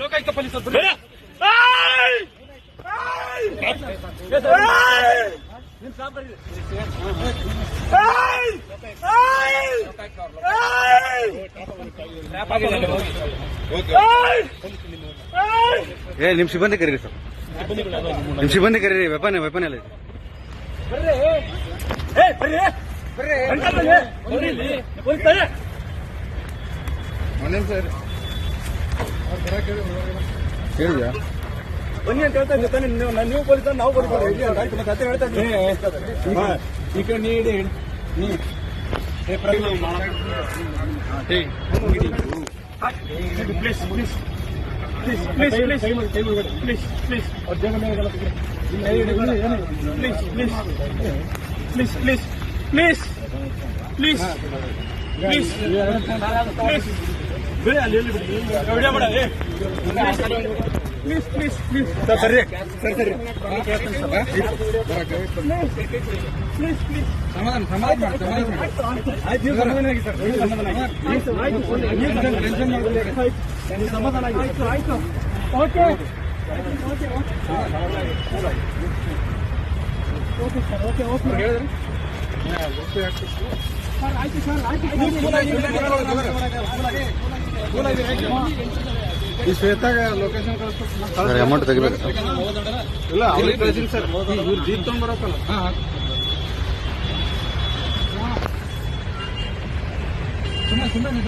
Lokayukta police ನಿಮ್ ಸಿಬ್ಬಂದಿ ಕರೀರಿ ಸರ್, ನಿಮ್ ಸಿಬ್ಬಂದಿ ಕರೀರಿ. ವೆಪನ್ ಎಲ್ಲ ಇದೆ. ಹೇಳಿದ್ಯಾ ಬನ್ನಿ ಅಂತ ಹೇಳ್ತಾ ಇದ್ದೀನಿ. ನೀವು ಪೊಲೀಸ್ ನಾವು ಬರ್ತಾರೆ ಹೇಳ್ತಾ ಇದ್ದೀನಿ. ಈಗ ನೀಡಿ please please please please please please please ಅವ್ರ ಜನ please please please please please please please please ಬಿಡಿ ಅಲ್ಲಿ ವಿಡಿಯೋ ಮಾಡ ಪ್ಲೀಸ್ ಪ್ಲೀಸ್ ಪ್ಲೀಸ್ ಸರ್ ಸರಿ ಸರಿ ಸರಿ ಪ್ಲೀಸ್ ಪ್ಲೀಸ್ ಸಮಾಧಾನ ಆಯ್ತು ಸಮಾಧಾನ ಆಗಿ ಸರ್ ಸಮಾಧಾನ ಆಗಿ ಆಯ್ತು okay okay okay sir okay okay ಹೇಳಿದ್ರಿ ಸರ್ ಆಯ್ತು ಸರ್ ಆಯ್ತು ಈ ಶ್ವೇತಾಗ ಲೊಕೇಶನ್ ಕಳಿಸ್ತಾರೆ. ಅಮೌಂಟ್ ತೆಗಿಬೇಕು ಸರ್. ಇಲ್ಲ ಅವ್ರಿಗೆ ಕಳಿಸಿನಿ ಸರ್. ಇವ್ರು ಜೀಪ್ ತಗೊಂಡ್ಬರತ್ತಲ್ಲ. ಸುಮ್ಮನೆ